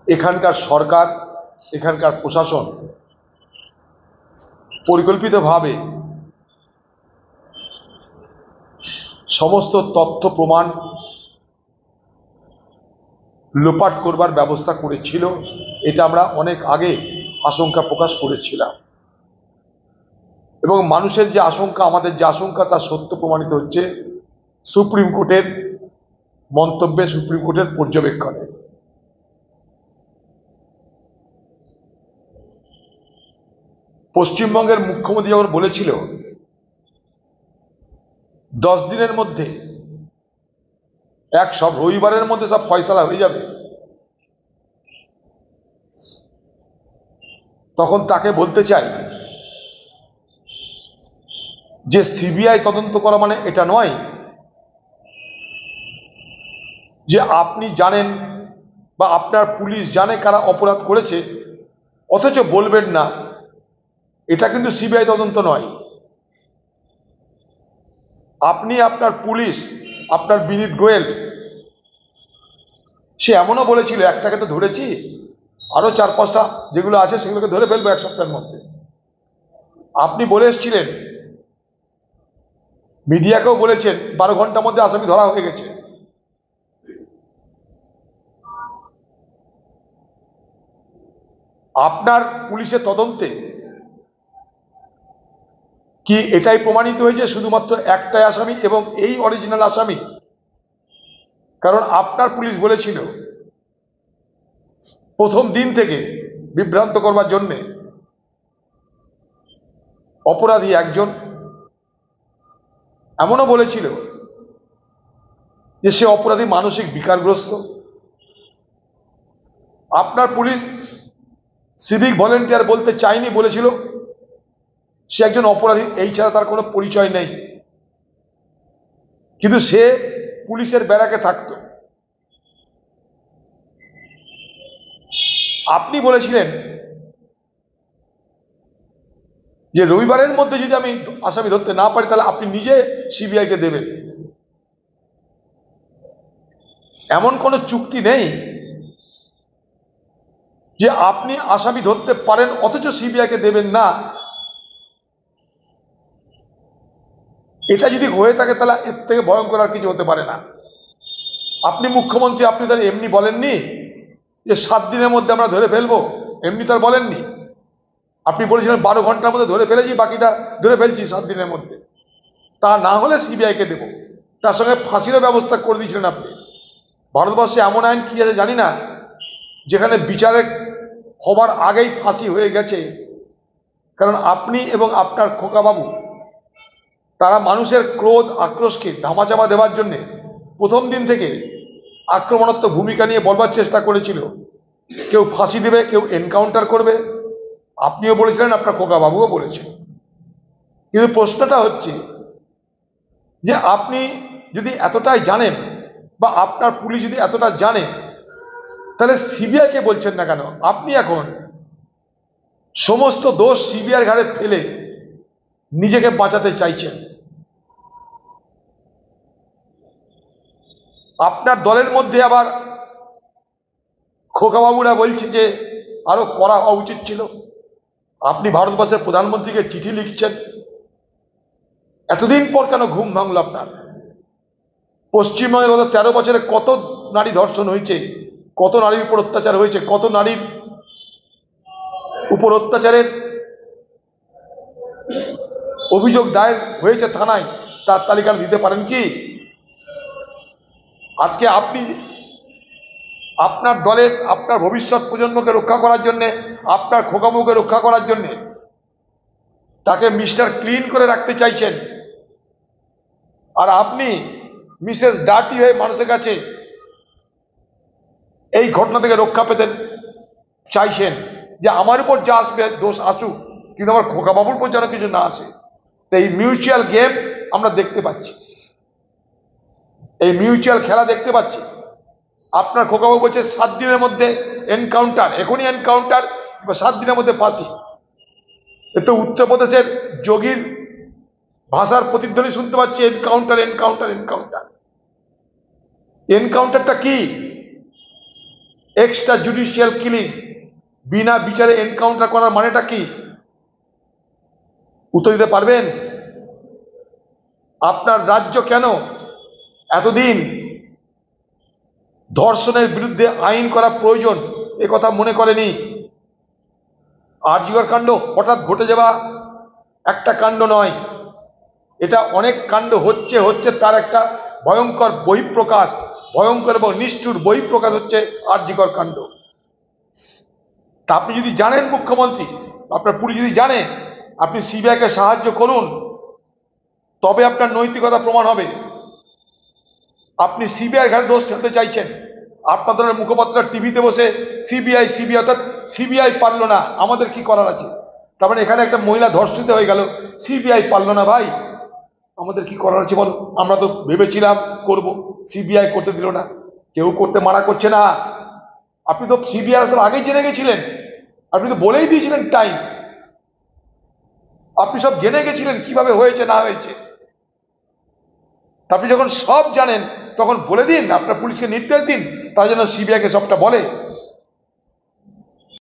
এখানকার সরকার, এখানকার প্রশাসন পরিকল্পিতভাবে সমস্ত তথ্য প্রমাণ লোপাট করবার ব্যবস্থা করেছিল। এটা আমরা অনেক আগে আশঙ্কা প্রকাশ করেছিলাম এবং মানুষের যে আশঙ্কা, আমাদের যে আশঙ্কা, তা সত্য প্রমাণিত হচ্ছে সুপ্রিম কোর্টের মন্তব্যে, সুপ্রিম কোর্টের পর্যবেক্ষণে। পশ্চিমবঙ্গের মুখ্যমন্ত্রী যখন বলেছিল 10 দিনের মধ্যে সব রবিবারের মধ্যে সব ফয়সালা হয়ে যাবে, তখন তাকে বলতে চাই যে সিবিআই তদন্ত করা মানে এটা নয় যে আপনি জানেন বা আপনার পুলিশ জানে কারা অপরাধ করেছে অথচ বলবেন না। এটা কিন্তু সিবিআই তদন্ত নয়। আপনি, আপনার পুলিশ, আপনার বিনীত গোয়েল, সে এমনও বলেছিল একটাকে তো ধরেছি, আরো 4-5টা যেগুলো আছে সেগুলোকে ধরে ফেলবো 1 সপ্তাহের মধ্যে। আপনি বলে এসেছিলেন, মিডিয়াকেও বলেছেন 12 ঘন্টার মধ্যে আসামি ধরা হয়ে গেছে। আপনার পুলিশের তদন্তে কি এটাই প্রমাণিত হয়েছে শুধুমাত্র একটাই আসামি এবং এই অরিজিনাল আসামি? কারণ আপনার পুলিশ বলেছিল প্রথম দিন থেকে বিভ্রান্ত করবার জন্যে অপরাধী একজন, এমনও বলেছিল যে সে অপরাধী মানসিক বিকারগ্রস্ত। আপনার পুলিশ সিভিক ভলেন্টিয়ার বলতে চায়নি, বলেছিল সে একজন অপরাধী, এই ছাড়া তার কোনো পরিচয় নেই। কিন্তু সে পুলিশের ব্যারাকে থাকত। আপনি বলেছিলেন যে রবিবারের মধ্যে যদি আমি আসামি ধরতে না পারি তাহলে আপনি নিজে সিবিআইকে দেবেন। এমন কোনো চুক্তি নেই যে আপনি আসামি ধরতে পারেন অথচ সিবিআইকে দেবেন না। এটা যদি হয়ে থাকে তাহলে এর থেকে ভয়ঙ্কর আর কিছু হতে পারে না। আপনি মুখ্যমন্ত্রী, আপনি তাহলে এমনি বলেননি যে 7 দিনের মধ্যে আমরা ধরে ফেলবো, এমনি তার বলেননি। আপনি বলেছিলেন 12 ঘন্টার মধ্যে ধরে ফেলেছি, বাকিটা ধরে ফেলছি 7 দিনের মধ্যে। তা না হলে সিবিআইকে দেব। তার সঙ্গে ফাঁসিরও ব্যবস্থা করে দিয়েছিলেন আপনি। ভারতবর্ষে এমন আইন কি আছে জানি না, যেখানে বিচারে হবার আগেই ফাঁসি হয়ে গেছে। কারণ আপনি এবং আপনার খোকাবাবু তারা মানুষের ক্রোধ আক্রোশকে ধামাচাপা দেওয়ার জন্যে প্রথম দিন থেকে আক্রমণাত্মক ভূমিকা নিয়ে বলবার চেষ্টা করেছিল। কেউ ফাঁসি দেবে, কেউ এনকাউন্টার করবে। আপনিও বলেছিলেন, আপনার খোকাবাবুও বলেছেন। কিন্তু প্রশ্নটা হচ্ছে যে আপনি যদি এতটাই জানেন বা আপনার পুলিশ যদি এতটা জানে, তাহলে সিবিআইকে বলছেন না কেন? আপনি এখন সমস্ত দোষ সিবিআইয়ের ঘাড়ে ফেলে নিজেকে বাঁচাতে চাইছেন। আপনার দলের মধ্যে আবার খোকাবাবুরা বলছে যে আরো করা হওয়া উচিত ছিল। আপনি ভারতবর্ষের প্রধানমন্ত্রীকে চিঠি লিখছেন। এতদিন পর কেন ঘুম ভাঙল আপনার? পশ্চিমবঙ্গে গত 13 বছরে কত নারী ধর্ষণ হয়েছে, কত নারীর উপর অত্যাচার হয়েছে, কত নারীর উপর অত্যাচারের অভিযোগ দায়ের হয়েছে থানায়, তার তালিকা দিতে পারেন কি? আজকে আপনি আপনার দলের, আপনার ভবিষ্যৎ প্রজন্মকে রক্ষা করার জন্যে, আপনার খোকাবাবুকে রক্ষা করার জন্যে তাকে মিস্টার ক্লিন করে রাখতে চাইছেন। আর আপনি মিসেস ডার্টি হয়ে মানুষের কাছে এই ঘটনা থেকে রক্ষা পেতে চাইছেন যে আমার উপর যা আসবে দোষ আসুক, কিন্তু আমার খোকাবাবুর উপর যেন কিছু না আসে। তো এই মিউচুয়াল গেম আমরা দেখতে পাচ্ছি, এই মিউচুয়াল খেলা দেখতে পাচ্ছি। আপনার খোকাবাবু বলছে 7 দিনের মধ্যে এনকাউন্টার, এখনই এনকাউন্টার, 7 দিনের মধ্যে ফাঁসি। এতে উত্তরপ্রদেশের যোগীর ভাষার প্রতিধ্বনি শুনতে পাচ্ছি, এনকাউন্টার এনকাউন্টার এনকাউন্টার। এনকাউন্টারটা কি? এক্সট্রা জুডিশিয়াল কিলিং, বিনা বিচারে এনকাউন্টার করার মানেটা কি? উত্তর দিতে পারবেন? আপনার রাজ্য কেন এতদিন ধর্ষণের বিরুদ্ধে আইন করা প্রয়োজন এ কথা মনে করেনি? আরজিকর কাণ্ড হঠাৎ ঘটে যাওয়া একটা কাণ্ড নয়, এটা অনেক কাণ্ড হচ্ছে হচ্ছে তার একটা ভয়ঙ্কর বহিঃপ্রকাশ, ভয়ঙ্কর এবং নিষ্ঠুর বহিঃপ্রকাশ হচ্ছে আরজিকর কাণ্ড। তা আপনি যদি জানেন, মুখ্যমন্ত্রী, আপনার পুলিশ যদি জানে, আপনি সিবিআইকে সাহায্য করুন, তবে আপনার নৈতিকতা প্রমাণ হবে। আপনি সিবিআই ঘাড়ে দোষ ঠেলতে চাইছেন। আপনাদের মুখপাত্র টিভিতে বসে সিবিআই সিবিআই, অর্থাৎ সিবিআই পারলো না, আমাদের কি করার আছে? তার মানে এখানে একটা মহিলা ধর্ষিত হয়ে গেল, সিবিআই পারলো না, ভাই আমাদের কি করার আছে বল? আমরা তো ভেবেছিলাম করব, সিবিআই করতে দিল না। কেউ করতে মানা করছে না। আপনি তো সিবিআই আসার আগেই জেনে গেছিলেন, আপনি তো বলেই দিয়েছিলেন টাইম, আপনি সব জেনে গেছিলেন কিভাবে হয়েছে না হয়েছে। আপনি যখন সব জানেন তখন বলে দিন, আপনার পুলিশকে নির্দেশ দিন, তারা যেন সিবিআইকে সবটা বলে।